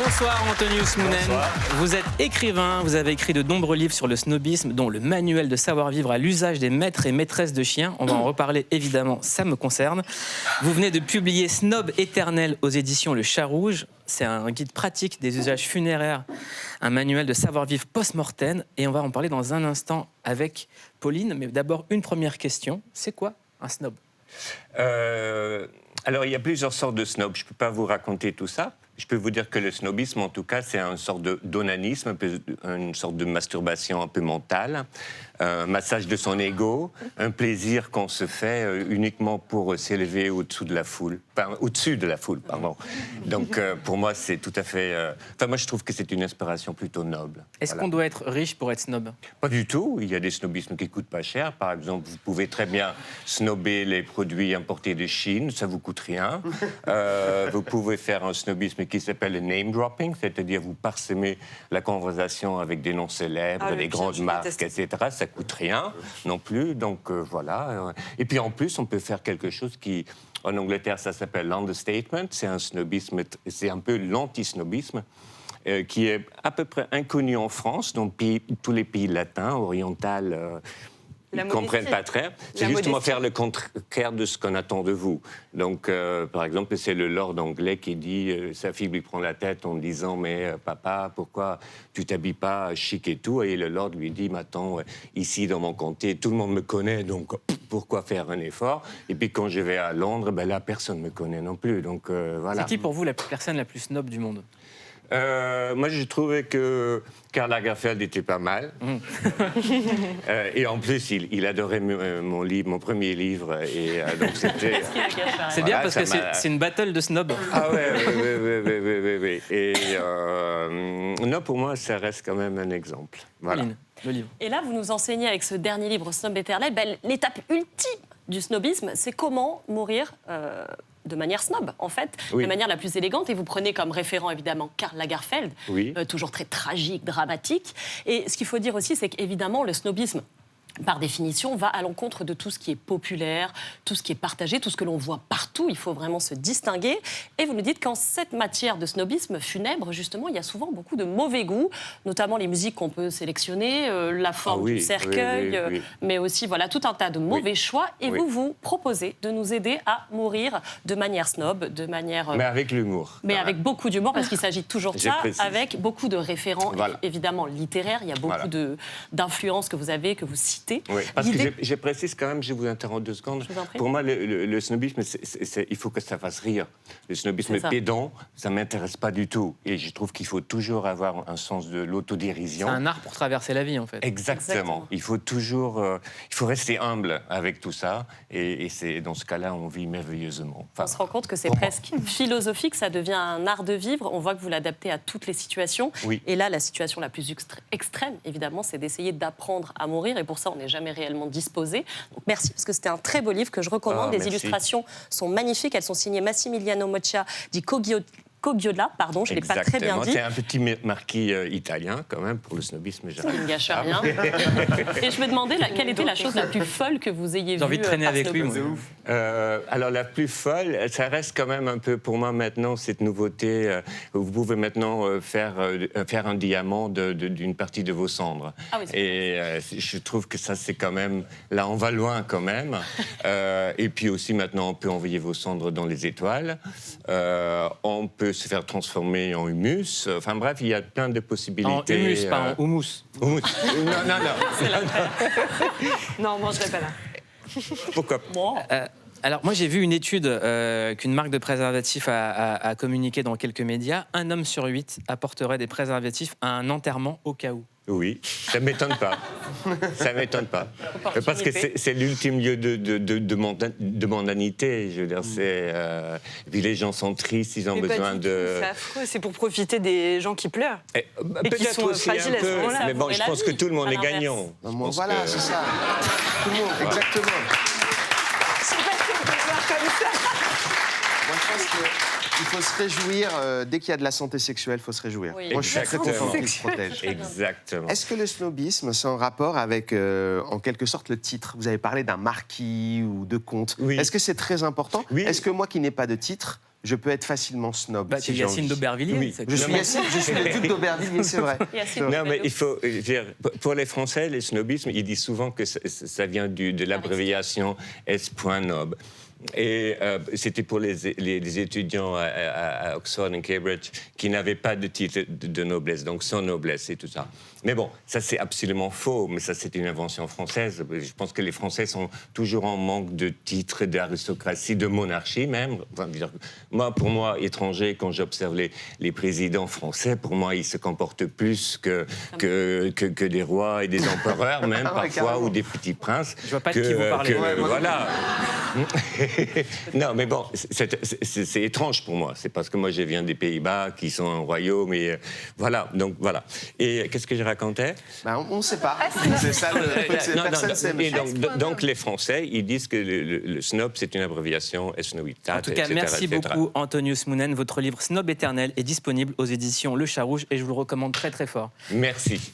Bonsoir Antonius Mounen. Bonsoir. Vous êtes écrivain, vous avez écrit de nombreux livres sur le snobisme, dont le manuel de savoir-vivre à l'usage des maîtres et maîtresses de chiens. On va en reparler évidemment, ça me concerne. Vous venez de publier Snob éternel aux éditions Le Chat Rouge. C'est un guide pratique des usages funéraires, un manuel de savoir-vivre post-mortem. Et on va en parler dans un instant avec Pauline. Mais d'abord, une première question. C'est quoi un snob ? Alors, il y a plusieurs sortes de snobs. Je ne peux pas vous raconter tout ça. Je peux vous dire que le snobisme, en tout cas, c'est une sorte d'onanisme, une sorte de masturbation un peu mentale, un massage de son ego, un plaisir qu'on se fait uniquement pour s'élever au-dessous de la foule. Enfin, au-dessus de la foule, pardon. Donc, pour moi, c'est tout à fait... Enfin, moi, je trouve que c'est une inspiration plutôt noble. Est-ce qu'on doit être riche pour être snob ? Pas du tout. Il y a des snobismes qui ne coûtent pas cher. Par exemple, vous pouvez très bien snobber les produits importés de Chine, ça ne vous coûte rien. Vous pouvez faire un snobisme qui s'appelle le name dropping, c'est-à-dire vous parsemez la conversation avec des noms célèbres, des grandes marques, etc. Ça ne coûte rien non plus. Donc voilà. Et puis en plus, on peut faire quelque chose qui, en Angleterre, ça s'appelle l'understatement. C'est un snobisme, c'est un peu l'anti-snobisme. Qui est à peu près inconnu en France, dans tous les pays latins, orientaux, ils ne comprennent pas très. C'est justement faire le contraire de ce qu'on attend de vous. Donc, par exemple, c'est le lord anglais qui dit, sa fille lui prend la tête en disant « Mais papa, pourquoi tu t'habilles pas chic et tout ?» Et le lord lui dit « Mais attends, ici dans mon comté, tout le monde me connaît, donc pourquoi faire un effort ?» Et puis quand je vais à Londres, ben là, personne ne me connaît non plus. Donc, voilà. C'est qui pour vous la personne la plus snob du monde ? Moi, j'ai trouvé que Karl Lagerfeld était pas mal. Et en plus, il adorait mon premier livre. Et donc, c'était... C'est bien parce que c'est une battle de snobs. Ah ouais, oui. Et non, pour moi, ça reste quand même un exemple. Voilà. Pauline, le livre. Et là, vous nous enseignez avec ce dernier livre, Snob éternel, l'étape ultime du snobisme, c'est comment mourir de manière snob, en fait, de manière la plus élégante. Et vous prenez comme référent, évidemment, Karl Lagerfeld, toujours très tragique, dramatique. Et ce qu'il faut dire aussi, c'est qu'évidemment, le snobisme, par définition, va à l'encontre de tout ce qui est populaire, tout ce qui est partagé, tout ce que l'on voit partout. Il faut vraiment se distinguer. Et vous nous dites qu'en cette matière de snobisme funèbre, justement, il y a souvent beaucoup de mauvais goût, notamment les musiques qu'on peut sélectionner, la forme du cercueil, mais aussi voilà, tout un tas de mauvais choix. Et vous vous proposez de nous aider à mourir de manière snob, de manière... Mais avec l'humour. Mais avec beaucoup d'humour, parce qu'il s'agit toujours de ça, avec beaucoup de référents, évidemment, littéraires. Il y a beaucoup d'influences que vous avez, que vous citez. Oui, parce que je précise quand même, je vous interromps 2 secondes. Pour moi, le snobisme, il faut que ça fasse rire. Le snobisme pédant, ça ne m'intéresse pas du tout. Et je trouve qu'il faut toujours avoir un sens de l'autodérision. C'est un art pour traverser la vie, en fait. Exactement. Il faut toujours... il faut rester humble avec tout ça. Et dans ce cas-là, on vit merveilleusement. Enfin, on se rend compte que c'est presque philosophique, ça devient un art de vivre. On voit que vous l'adaptez à toutes les situations. Et là, la situation la plus extrême, évidemment, c'est d'essayer d'apprendre à mourir. Et pour ça, on n'est jamais réellement disposé. Donc merci, parce que c'était un très beau livre que je recommande. Les illustrations sont magnifiques. Elles sont signées Massimiliano Moccia di Coggiola, pardon, je ne l'ai pas très bien dit. C'est un petit marquis italien, quand même, pour le snobisme. Ce qui ne gâche rien. Et je me demandais quelle était la chose la plus folle que vous ayez vue. J'ai envie de traîner avec lui, moi. Alors, la plus folle, ça reste quand même un peu, pour moi, maintenant, cette nouveauté. Vous pouvez maintenant faire un diamant d'une partie de vos cendres. Et je trouve que ça, c'est quand même... Là, on va loin, quand même. Et puis aussi, maintenant, on peut envoyer vos cendres dans les étoiles. On peut se faire transformer en humus. Enfin bref, il y a plein de possibilités. En humus, pas en houmous. Non. C'est la Non, on ne mangerait pas là. Pourquoi Alors, moi, j'ai vu une étude qu'une marque de préservatifs a communiquée dans quelques médias. 1 homme sur 8 apporterait des préservatifs à un enterrement au cas où. Oui, ça ne m'étonne pas. Ça ne m'étononne pas. Parce que c'est l'ultime lieu de mondanité. Je veux dire, puis les gens sont tristes, ils ont besoin de... C'est affreux, c'est pour profiter des gens qui pleurent. Et qui sont fragiles à ce moment-là. Mais bon, je pense que tout le monde est gagnant. Voilà, c'est ça. Tout le monde, exactement. Je sais pas si on peut faire comme ça. Moi, je pense qu'il faut se réjouir. Dès qu'il y a de la santé sexuelle, il faut se réjouir. Moi, je suis très content qu'il se protège. Exactement. Est-ce que le snobisme, c'est en rapport avec, en quelque sorte, le titre ? Vous avez parlé d'un marquis ou de comte. Est-ce que c'est très important ? Est-ce que moi qui n'ai pas de titre, je peux être facilement snob. Bah, si c'est j'ai Yacine envie. d'Aubervilliers. Oui. Je suis le duc d'Aubervilliers, c'est vrai. Non, mais il faut dire, pour les Français, les snobismes, ils disent souvent que ça vient de l'abréviation S.nob. Et c'était pour les étudiants à Oxford et Cambridge qui n'avaient pas de titre de noblesse, donc sans noblesse et tout ça. Mais bon, ça c'est absolument faux, mais ça c'est une invention française. Je pense que les Français sont toujours en manque de titres, d'aristocratie, de monarchie même. Enfin, pour moi, étranger, quand j'observe les présidents français, pour moi, ils se comportent plus que des rois et des empereurs, même parfois, ou des petits princes. Je vois pas de qui vous parlez. Voilà. Non, mais bon, c'est étrange pour moi. C'est parce que moi, je viens des Pays-Bas, qui sont un royaume, et voilà. Donc voilà. Et qu'est-ce que je racontais? On ne sait pas. C'est ça personne ne sait. Donc les Français, ils disent que le snob, c'est une abréviation snobitat. En tout cas, merci beaucoup, Antonius Mounen. Votre livre Snob éternel est disponible aux éditions Le Chat Rouge et je vous le recommande très très fort. Merci.